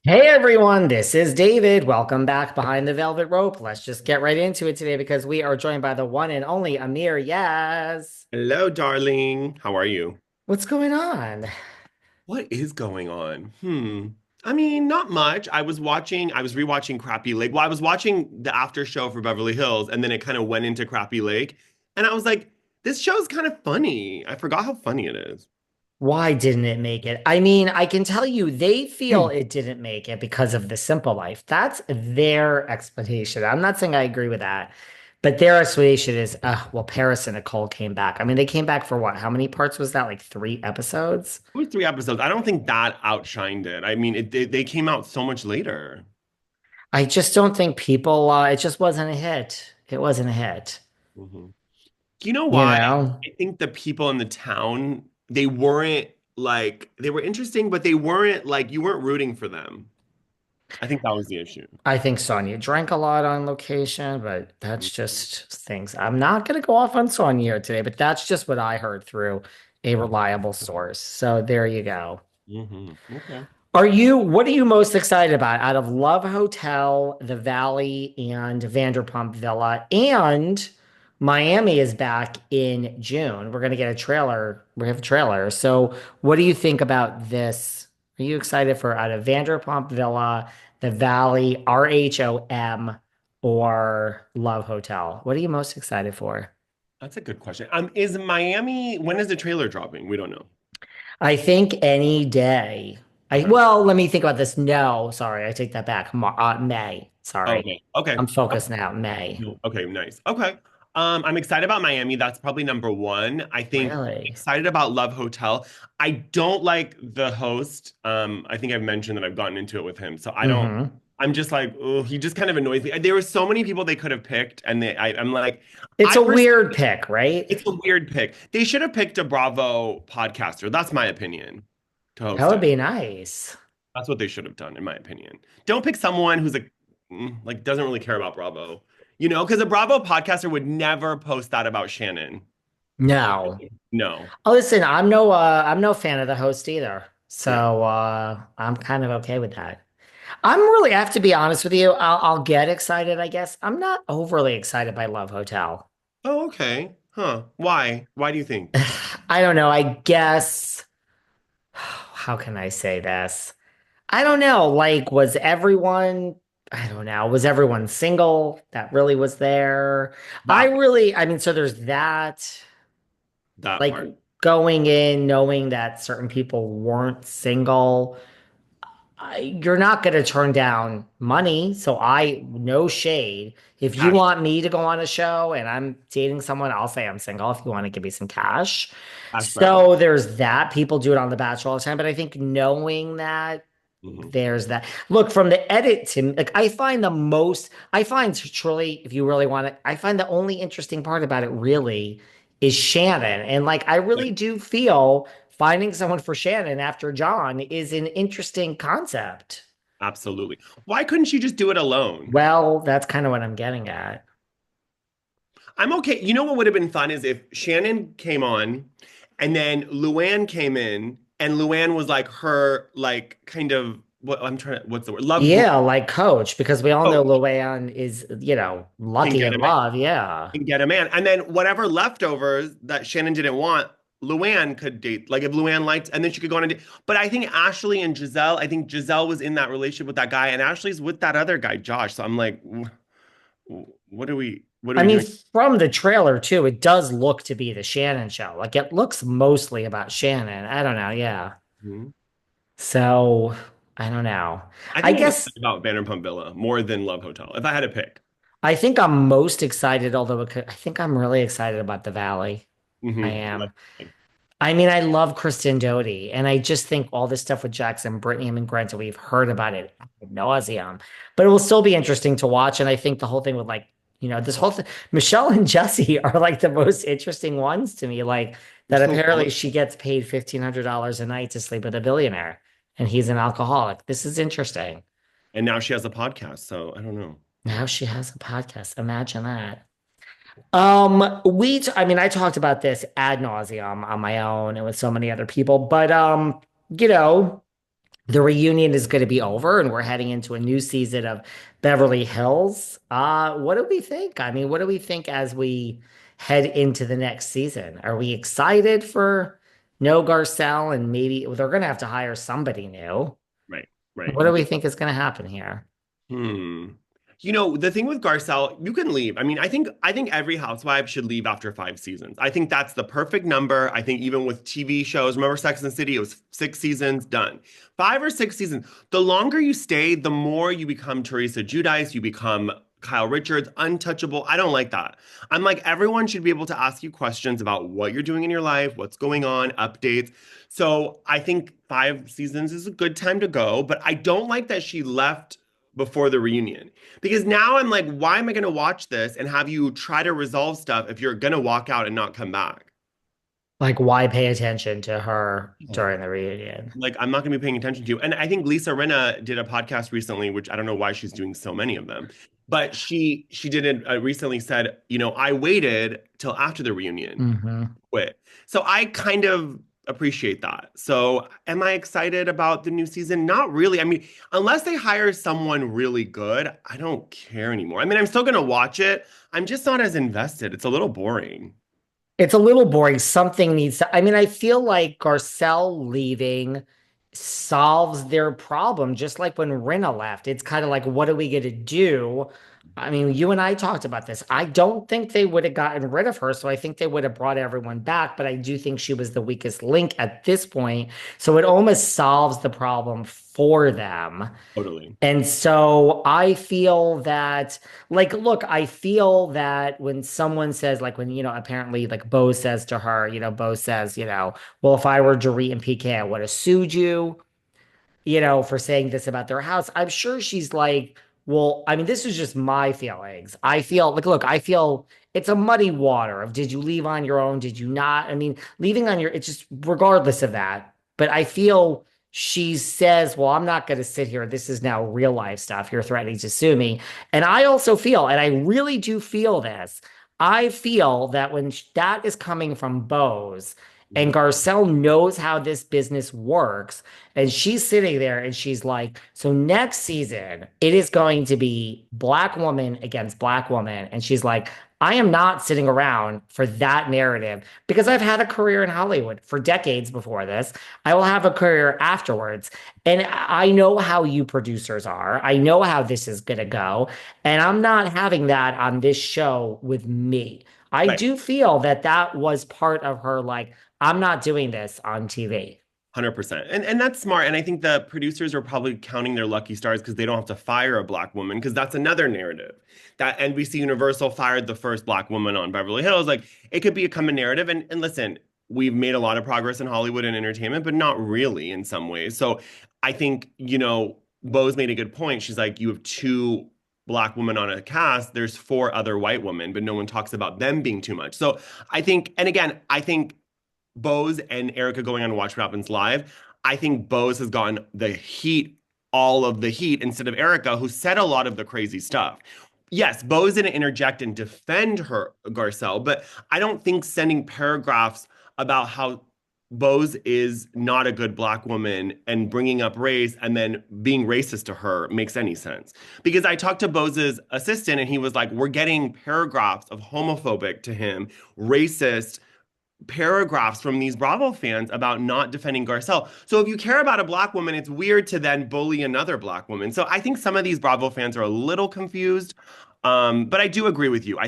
Hey everyone, this is David. Welcome back behind the velvet rope. Let's just get right into it today because we are joined by the one and only Amir. Yes. Hello, darling. How are you? What's going on? What is going on? I mean, not much. I was rewatching Crappie Lake. Well, I was watching the after show for Beverly Hills, and then it kind of went into Crappie Lake. And I was like, this show's kind of funny. I forgot how funny it is. Why didn't it make it? I mean, I can tell you they feel Hmm. it didn't make it because of the simple life. That's their explanation. I'm not saying I agree with that, but their explanation is, well, Paris and Nicole came back. I mean, they came back for what? How many parts was that? Like 3 episodes? It was 3 episodes. I don't think that outshined it. I mean, they came out so much later. I just don't think people, it just wasn't a hit. It wasn't a hit. hmm You know You why? know? I think the people in the town, they weren't like, they were interesting, but they weren't like, you weren't rooting for them. I think that was the issue. I think Sonya drank a lot on location, but that's just things. I'm not going to go off on Sonya here today, but that's just what I heard through a reliable source. So there you go. Okay. What are you most excited about out of Love Hotel, The Valley, and Vanderpump Villa? And Miami is back in June. We're going to get a trailer. We have a trailer. So what do you think about this? Are you excited for out of Vanderpump Villa, The Valley, RHOM, or Love Hotel? What are you most excited for? That's a good question. Is Miami, when is the trailer dropping? We don't know. I think any day. Okay. Well, let me think about this. No, sorry, I take that back. May. Oh, Sorry. okay. Okay. I'm Okay. focused now. May. No. Okay, nice. Okay. I'm excited about Miami. That's probably number one. I think Really? excited about Love Hotel. I don't like the host. I think I've mentioned that I've gotten into it with him. So I don't, Hmm. I'm just like, oh, he just kind of annoys me. There were so many people they could have picked, and I'm like, It's I a personally, weird pick, right? it's a weird pick. They should have picked a Bravo podcaster. That's my opinion to That host would it. be nice. That's what they should have done, in my opinion. Don't pick someone who's like doesn't really care about Bravo. Because a Bravo podcaster would never post that about Shannon. No. No. Oh, listen, I'm no fan of the host either. Yeah. So I'm kind of okay with that. I have to be honest with you. I'll get excited, I guess. I'm not overly excited by Love Hotel. Oh, okay. Huh. Why? Why do you think? I don't know. I guess, how can I say this? I don't know. I don't know, was everyone single that really was there? That I mean, so there's that, that like part. going in knowing that certain people weren't single. You're not going to turn down money. So no shade. If you Cash. want me to go on a show and I'm dating someone, I'll say I'm single if you want to give me some cash. Cash grab. So there's that. People do it on The Bachelor all the time. But I think knowing that hmm there's that. Look, from the edit to like, I find truly, if you really want it, I find the only interesting part about it really is Shannon. And like, I really do feel finding someone for Shannon after John is an interesting concept. Absolutely. Why couldn't she just do it alone? Well, that's kind of what I'm getting at. I'm okay. You know what would have been fun is if Shannon came on and then Luann came in and Luann was like her, like, kind of, what's the word? Love boy. Yeah, like Coach, because we all know Coach Luann is, can lucky get in a man. love. Yeah. Can get a man. And then whatever leftovers that Shannon didn't want, Luann could date. Like if Luann liked, and then she could go on a date. But I think Ashley and Giselle, I think Giselle was in that relationship with that guy, and Ashley's with that other guy, Josh. So I'm like, what are I we mean, doing? from the trailer too, it does look to be the Shannon show. Like it looks mostly about Shannon. I don't know. Yeah. Mhm. So I don't know. I I think I'm guess excited about Vanderpump Villa more than Love Hotel. If I had to pick. I think I'm most excited, I think I'm really excited about the Valley. I hmm am. I mean, I love Kristen Doty, and I just think all this stuff with Jackson, Brittany, and Grant, we've heard about it ad nauseum, but it will still be interesting to watch. And I think the whole thing with this whole thing, Michelle and Jesse are like the most interesting ones to me. Like They're that so apparently fun. she gets paid $1,500 a night to sleep with a billionaire, and he's an alcoholic. This is interesting. And now she has a podcast, so I don't know. Now she has a podcast. Imagine that. I mean, I talked about this ad nauseum on my own and with so many other people, but you know, the reunion is going to be over and we're heading into a new season of Beverly Hills. What do we think? I mean, what do we think as we head into the next season? Are we excited for no Garcelle and maybe they're going to have to hire somebody new? Right, right. What do we think is going to happen here? Hmm. The thing with Garcelle, you can leave. I mean, I think every housewife should leave after 5 seasons. I think that's the perfect number. I think even with TV shows, remember Sex and the City, it was 6 seasons, done. 5 or 6 seasons. The longer you stay, the more you become Teresa Giudice, you become Kyle Richards, untouchable. I don't like that. I'm like, everyone should be able to ask you questions about what you're doing in your life, what's going on, updates. So I think 5 seasons is a good time to go, but I don't like that she left before the reunion. Because now I'm like, why am I going to watch this and have you try to resolve stuff if you're going to walk out and not come back? Like, why pay attention to her Yeah. during the reunion? Like, I'm not going to be paying attention to you. And I think Lisa Rinna did a podcast recently, which I don't know why she's doing so many of them, but she did it recently said, I waited till after the reunion, Hmm. quit. So I kind of appreciate that. So am I excited about the new season? Not really. I mean, unless they hire someone really good, I don't care anymore. I mean, I'm still going to watch it. I'm just not as invested. It's a little boring. It's a little boring. Something needs to, I mean, I feel like Garcelle leaving solves their problem, just like when Rinna left. It's kind of like, what are we going to do? I mean, you and I talked about this. I don't think they would have gotten rid of her, so I think they would have brought everyone back, but I do think she was the weakest link at this point. So it almost solves the problem for them. Totally. And so I feel that, like, look, I feel that when someone says, like, when, apparently, like, Bo says to her, Bo says, well, if I were Dorit and PK, I would have sued you, for saying this about their house. I'm sure she's like, well, I mean, this is just my feelings. I feel like, look, I feel it's a muddy water of did you leave on your own? Did you not? I mean, leaving on your, it's just regardless of that. But I feel she says, well, I'm not going to sit here. This is now real life stuff. You're threatening to sue me. And I also feel, and I really do feel this, I feel that when that is coming from Bose, Mhm. and Garcelle knows how this business works. And she's sitting there and she's like, so next season, it is going to be black woman against black woman. And she's like, I am not sitting around for that narrative because I've had a career in Hollywood for decades before this. I will have a career afterwards. And I know how you producers are. I know how this is going to go. And I'm not having that on this show with me. I Right. do feel that that was part of her, like, I'm not doing this on TV. 100%. And that's smart. And I think the producers are probably counting their lucky stars because they don't have to fire a black woman because that's another narrative. That NBC Universal fired the first black woman on Beverly Hills. Like it could be a common narrative. And listen, we've made a lot of progress in Hollywood and entertainment, but not really in some ways. So I think, Bo's made a good point. She's like, you have two black women on a cast, there's four other white women, but no one talks about them being too much. So I think, and again, I think Bose and Erica going on Watch What Happens Live, I think Bose has gotten the heat, all of the heat, instead of Erica, who said a lot of the crazy stuff. Yes, Bose didn't interject and defend her, Garcelle, but I don't think sending paragraphs about how Bose is not a good black woman and bringing up race and then being racist to her makes any sense. Because I talked to Bose's assistant and he was like, we're getting paragraphs of homophobic to him, racist paragraphs from these Bravo fans about not defending Garcelle. So if you care about a black woman, it's weird to then bully another black woman. So I think some of these Bravo fans are a little confused. But I do agree with you.